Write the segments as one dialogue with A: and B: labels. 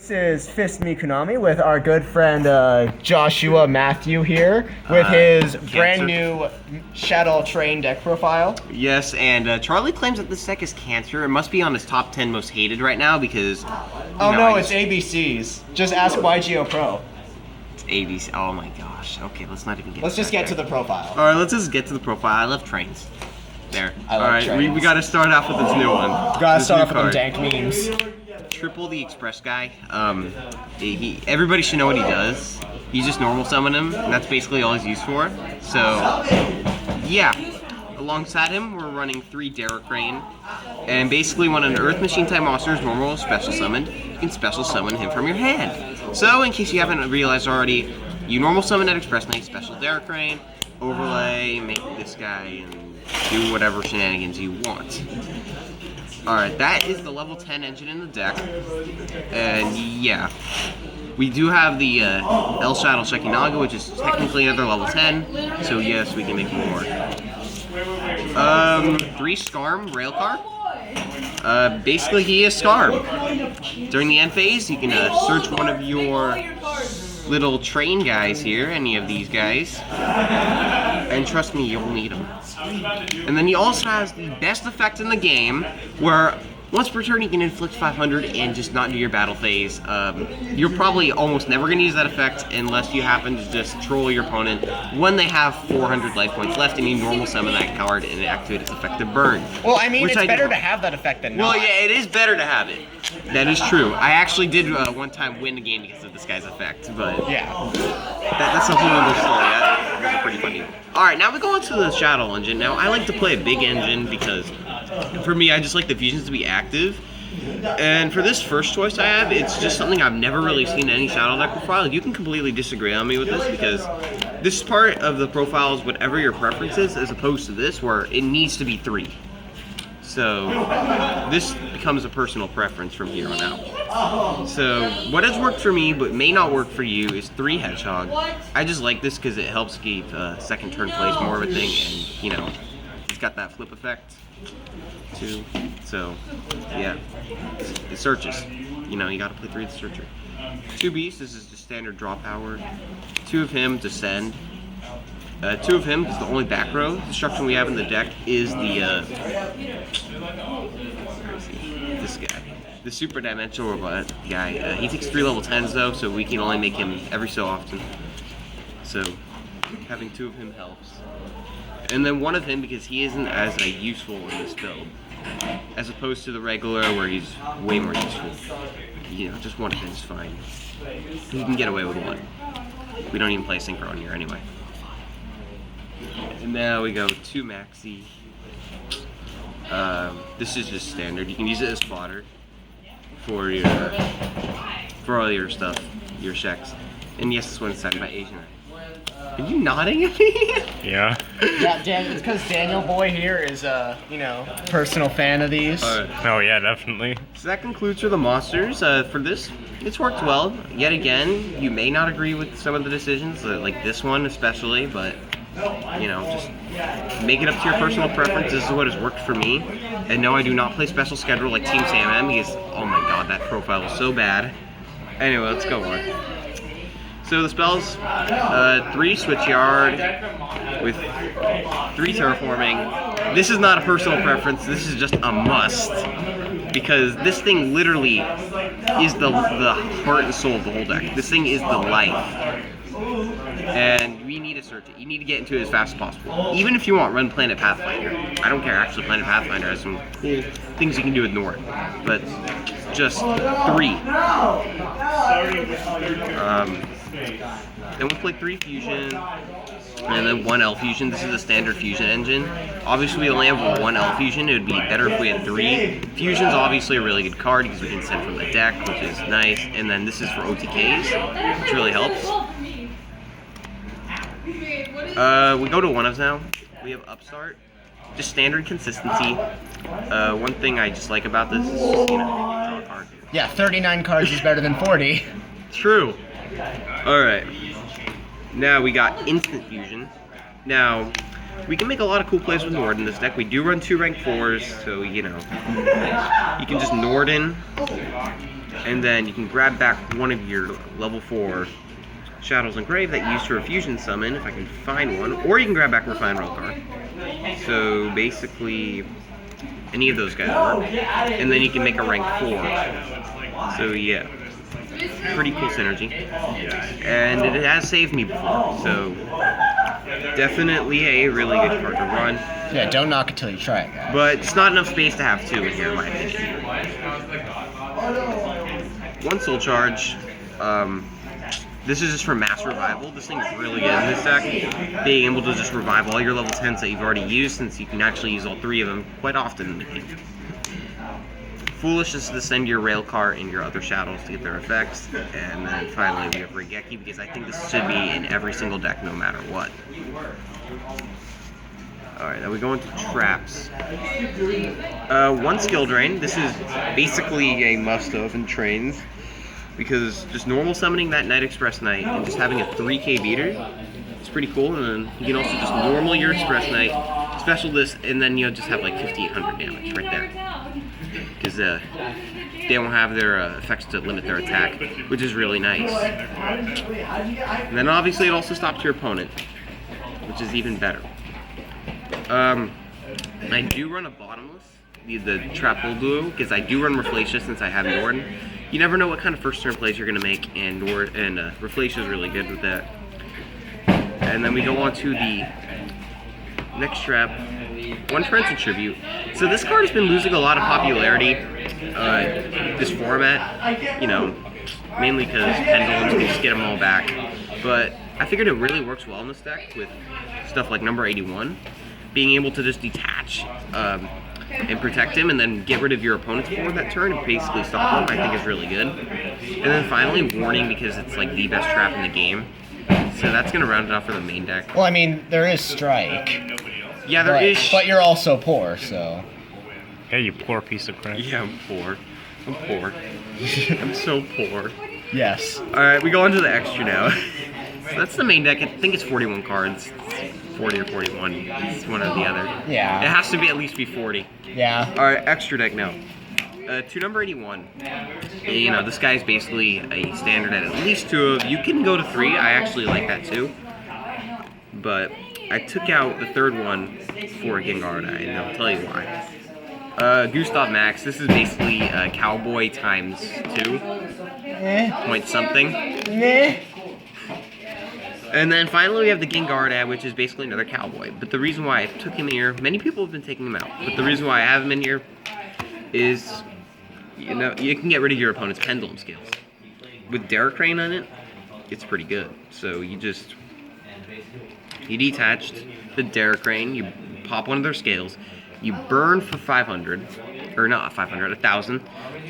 A: This is FistMeKonami with our good friend Joshua Matthew here with his brand new Shaddoll Train deck profile.
B: Yes, and Charlie claims that this deck is cancer. It must be on his top 10 most hated right now because...
A: Oh no, it's ABCs. Just ask YGO Pro.
B: It's ABC. Oh my gosh. Okay, let's not even get
A: Let's just get to the profile.
B: Alright, let's just get to the profile. I love trains. There.
A: Alright,
B: we gotta start off with this new one.
A: Gotta start off with them dank memes.
B: Triple the Express guy. Everybody should know what he does. You just normal summon him, and that's basically all he's used for. So, yeah. Alongside him, we're running 3 Derricrane. And basically, when an Earth Machine type monster is normal or special summoned, you can special summon him from your hand. So, in case you haven't realized already, you normal summon at Express Knight, special Derricrane, overlay, make this guy, and do whatever shenanigans you want. Alright, that is the level 10 engine in the deck, and yeah, we do have the El Shaddoll Shekinaga, which is technically another level 10, so yes, we can make more. 3 Scarm Railcar. Basically he is Scarm. During the end phase, you can search one of your little train guys here, any of these guys, and trust me, you'll need them. And then he also has the best effect in the game, where once per turn you can inflict 500 and just not do your battle phase. You're probably almost never going to use that effect unless you happen to just troll your opponent when they have 400 life points left and you normal summon that card and activate its effective burn.
A: Well, I mean, it's better to have that effect than not.
B: Well, yeah, it is better to have it. That is true. I actually did one time win the game because of this guy's effect, but
A: yeah,
B: that's a whole other story. That's pretty funny. Alright, now we go into the Shaddoll engine. Now, I like to play a big engine because, for me, I just like the fusions to be active. And for this first choice I have, it's just something I've never really seen in any Shaddoll deck profile. You can completely disagree on me with this because this part of the profile is whatever your preference is, as opposed to this where it needs to be 3. So, this becomes a personal preference from here on out. So, what has worked for me, but may not work for you, is 3 Hedgehog. I just like this because it helps keep second turn plays more of a thing, and, you know, it's got that flip effect, too. So, yeah, it searches. You know, you gotta play 3 of the Searcher. 2 Beast, this is just standard draw power. 2 of him, Descend. 2 of him is the only back row destruction we have in the deck is the, this guy. The Super Dimensional Robot guy. He takes 3 level 10s though, so we can only make him every so often. So, having 2 of him helps. And then 1 of him because he isn't as useful in this build. As opposed to the regular where he's way more useful. You know, just 1 of him is fine. You can get away with 1. We don't even play Synchro on here anyway. And now we go 2 Maxi. This is just standard. You can use it as fodder for all your stuff, your checks. And yes, this one's signed by Asian. Are you nodding at me?
C: Yeah.
A: Yeah, Dan, it's because Daniel Boy here is you know, personal fan of these.
C: Oh yeah, definitely.
B: So that concludes for the monsters. For this, it's worked well. Yet again, you may not agree with some of the decisions, like this one especially, but you know, just make it up to your personal preference. This is what has worked for me. And no, I do not play special schedule like Team Sam because, oh my god, that profile is so bad. Anyway, let's go on. So the spells, 3 Switchyard with 3 Terraforming. This is not a personal preference, this is just a must. Because this thing literally is the heart and soul of the whole deck. This thing is the life. And we need to search it. You need to get into it as fast as possible. Even if you want, run Planet Pathfinder. I don't care, actually Planet Pathfinder has some cool things you can do with Nord. But just 3. Then we'll play 3 Fusion, and then 1 L Fusion. This is a standard Fusion engine. Obviously we only have 1 L Fusion. It would be better if we had 3. Fusion's obviously a really good card because we can send from the deck, which is nice. And then this is for OTKs, which really helps. We go to 1-ofs now. We have Upstart. Just standard consistency. One thing I just like about this is just, you know, draw a card.
A: Yeah, 39 cards is better than 40.
B: True. Alright. Now we got Instant Fusion. Now, we can make a lot of cool plays with Nord in this deck. We do run 2 rank 4s, so, you know, you can just Nord in, And then you can grab back one of your level 4 Shaddolls Engraved that you used to Fusion summon, if I can find one. Or you can grab back Ruffian Railcar. So basically, any of those guys work. And then you can make a rank 4. So yeah, pretty cool synergy. And it has saved me before, so definitely a really good card to run.
A: Yeah, don't knock it till you try it, guys.
B: But it's not enough space to have 2 in here, in my opinion. 1 Soul Charge. This is just for mass revival. This thing's really good in this deck. Being able to just revive all your level 10s that you've already used, since you can actually use all 3 of them quite often in the game. Foolish is to send your Railcar and your other Shaddolls to get their effects. And then finally we have Raigeki, because I think this should be in every single deck no matter what. Alright, now we go into traps. 1 skill drain. This is basically a must-have in trains, because just normal summoning that Night Express Knight and just having a 3k beater, it's pretty cool. And then you can also just normal your Express Knight, special this, and then you'll just have like 5800 damage right there. Because they don't have their effects to limit their attack, which is really nice. And then obviously it also stops your opponent, which is even better. I do run a Bottomless, the Trapple Duo, because I do run Rafflesia since I have Norden. You never know what kind of first turn plays you're going to make, and Rafflesia is really good with that. And then we go on to the next trap, 1 Torrential Tribute. So this card has been losing a lot of popularity, this format, you know, mainly because Pendulums can just get them all back. But I figured it really works well in this deck with stuff like number 81. Being able to just detach and protect him and then get rid of your opponent's board that turn and basically stop him, I think is really good. And then finally, Warning, because it's like the best trap in the game. So that's going to round it off for the main deck.
A: Well, I mean, there is Strike.
B: Yeah, there is.
A: But you're also poor, so.
C: Hey, you poor piece of crap.
B: Yeah, I'm poor. I'm poor. I'm so poor.
A: Yes.
B: Alright, we go on to the extra now. So that's the main deck. I think it's 41 cards. 40 or 41. It's one or the other.
A: Yeah.
B: It has to be at least be 40.
A: Yeah.
B: Alright, extra deck now. To number 81. You know, this guy's basically a standard at least 2 of. You can go to 3. I actually like that too. But I took out the 3rd one for Gangaridai, and I'll tell you why. Gustav Maxx. This is basically Cowboy times 2. Point something. And then finally we have the Gangaridai, which is basically another Cowboy. But the reason why I took him here, many people have been taking him out, but the reason why I have him in here is, you know, you can get rid of your opponent's Pendulum skills. With Derricrane on it, it's pretty good. So you detached the Derricrane, you pop one of their scales, you burn for 500, or not 500, 1,000,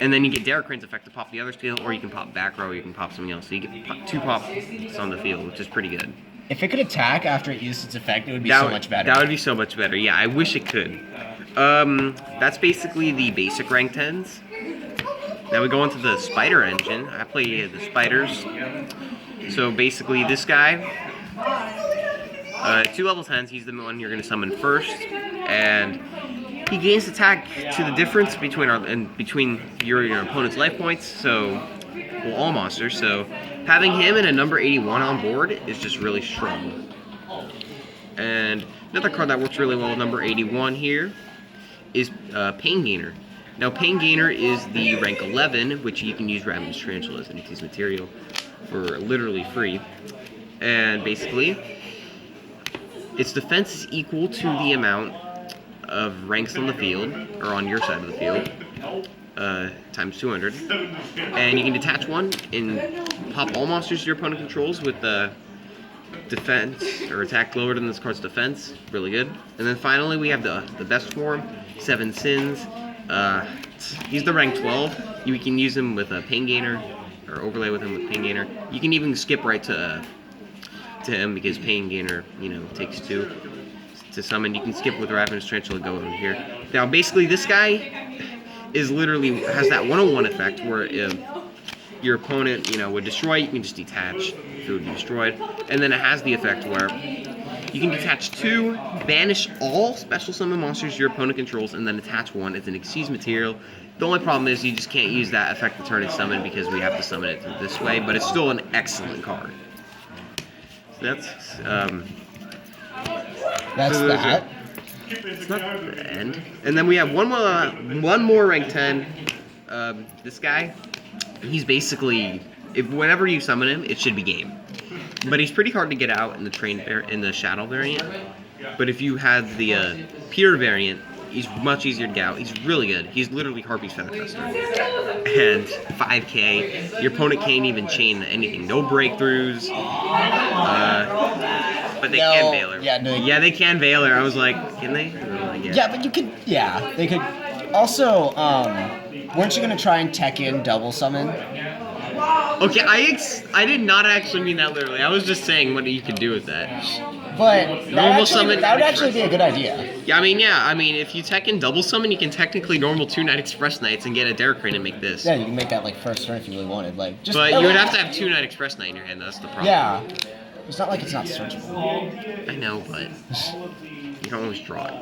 B: and then you get Derricrane's effect to pop the other scale, or you can pop back row, or you can pop something else. So you get 2 pops on the field, which is pretty good.
A: If it could attack after it used its effect, it would be so much better.
B: That would be so much better. Yeah, I wish it could. That's basically the basic rank 10s. Now we go into the Spider engine. I play the Spiders. So basically this guy, 2 level 10s, he's the one you're going to summon first, and he gains attack to the difference between your opponent's life points, so, well, all monsters, so having him and a number 81 on board is just really strong. And another card that works really well with number 81 here is Pain Gainer. Now Pain Gainer is the rank 11, which you can use Ravenous Tarantula as an Ixis material for literally free. And basically, its defense is equal to the amount of ranks on the field, or on your side of the field, times 200. And you can detach 1 and pop all monsters your opponent controls with the defense, or attack lower than this card's defense. Really good. And then finally we have the best form, 7 Sins. He's the rank 12. You can use him with a Pain Gainer, or overlay with him with Pain Gainer. You can even skip right to him, because Pain Gainer, you know, takes 2 to summon. You can skip with Ravenous Tarantula, go over here. Now basically this guy is literally, has that 101 effect where if your opponent, you know, would destroy, you can just detach if it would be destroyed. And then it has the effect where You can detach 2, banish all special summon monsters your opponent controls, and then attach 1 as an Exceeds material. The only problem is you just can't use that effect to turn it summon because we have to summon it this way, but it's still an excellent card. So
A: That's
B: so
A: that.
B: It's not the end. And then we have one more rank 10. This guy, he's basically, whenever you summon him, it should be game. But he's pretty hard to get out in the Shaddoll variant. But if you had the pure variant, he's much easier to get out. He's really good. He's literally Harpy's Feather Duster. And 5k. Your opponent can't even chain anything. No breakthroughs. But they can Veiler.
A: Yeah,
B: they can Veiler. I was like, can they?
A: Yeah, but you could. Yeah, they could. Also, weren't you gonna try and tech in double summon?
B: Okay, I did not actually mean that literally. I was just saying what you could do with that.
A: But that would actually be a good idea.
B: Yeah, I mean, if you tech in double summon, you can technically normal 2 Night Express Knights and get a Derricrane and make this.
A: Yeah, you can make that like first turn if you really wanted. Like, just.
B: But you would have to have 2 Night Express Knight in your hand. That's the problem.
A: Yeah, it's not like it's not searchable.
B: I know, but you can always draw it.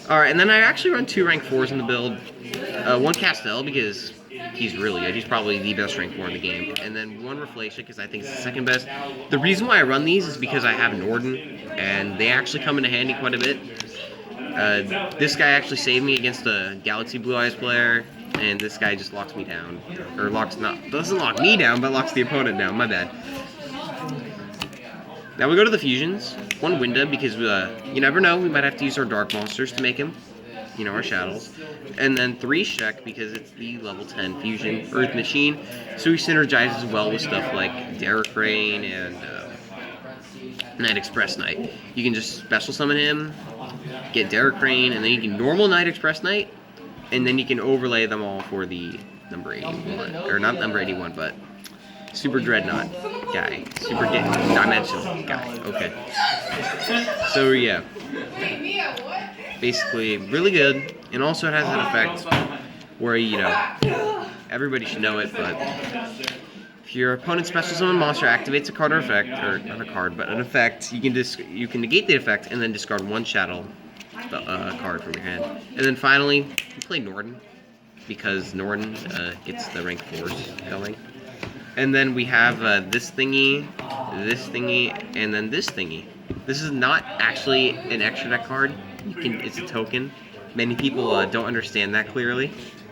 B: All right, and then I actually run 2 rank 4s in the build. 1 Castell because he's really good. He's probably the best rank 4 in the game. And then 1 Rafflesia because I think it's the second best. The reason why I run these is because I have Norden, and they actually come into handy quite a bit. This guy actually saved me against a Galaxy Blue Eyes player, and this guy just locks me down. Or doesn't lock me down, but locks the opponent down. My bad. Now we go to the fusions. 1 Winda because you never know, we might have to use our dark monsters to make him. You know, our Shaddows. And then 3 Shek because it's the level 10 fusion Earth Machine. So he synergizes well with stuff like Derricrane and Night Express Knight. You can just special summon him, get Derricrane, and then you can normal Night Express Knight, and then you can overlay them all for the number 81. Or not number 81, but Superdreadnought guy. Super dimensional guy. Okay. So yeah. Basically really good, and also it has an effect where, you know, everybody should know it, but if your opponent's special summon monster activates a card or effect, or not a card, but an effect, you can negate the effect and then discard 1 Shaddoll card from your hand. And then finally, you play Norden, because Norden gets the rank 4s going. And then we have this thingy, and then this thingy. This is not actually an extra deck card. It's a token. Many people don't understand that clearly.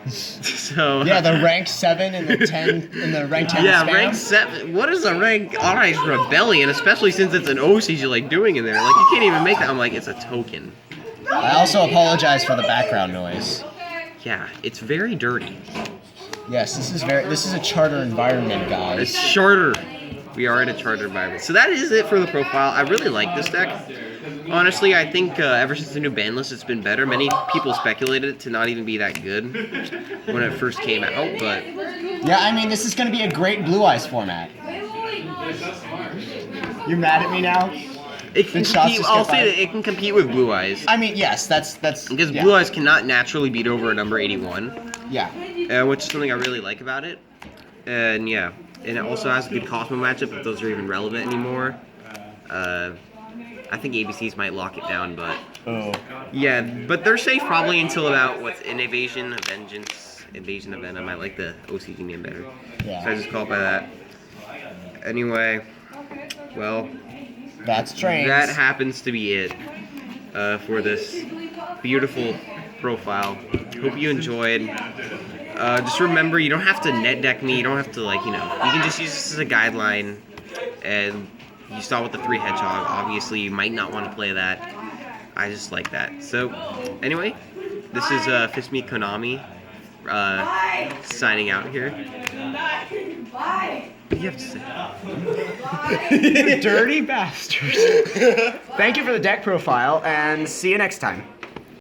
B: So
A: yeah, the rank 7 and the 10 and the rank 10.
B: Yeah,
A: spam.
B: rank 7. What is a rank? Alright, Rebellion, especially since it's an OC you're like doing in there. Like you can't even make that. I'm like, it's a token.
A: I also apologize for the background noise.
B: Yeah, it's very dirty.
A: Yes, this is a charter environment, guys.
B: It's charter. We are in a charter environment. So that is it for the profile. I really like this deck. Honestly, I think ever since the new ban list, it's been better. Many people speculated it to not even be that good when it first came out, but
A: yeah, I mean, this is going to be a great Blue Eyes format. You mad at me now?
B: It can compete, I'll say that it can compete with Blue Eyes.
A: I mean, yes, that's
B: because
A: yeah.
B: Blue Eyes cannot naturally beat over a number 81.
A: Yeah.
B: Which is something I really like about it. And yeah, and it also has a good Cosmo matchup if those are even relevant anymore. I think ABCs might lock it down, but yeah, but they're safe probably until about what's Invasion of Venom. I might like the OCG name better.
A: Yeah.
B: So I just call it by that. Anyway, well,
A: that's trains.
B: That happens to be it for this beautiful profile. Hope you enjoyed. Just remember, you don't have to net deck me. You don't have to, like, you know, you can just use this as a guideline. And you saw with the 3 Hedgehog, obviously you might not want to play that. I just like that. So, anyway, this is FistMeKonami signing out here. What do you have to say?
A: Dirty bastards. Thank you for the deck profile, and see you next time.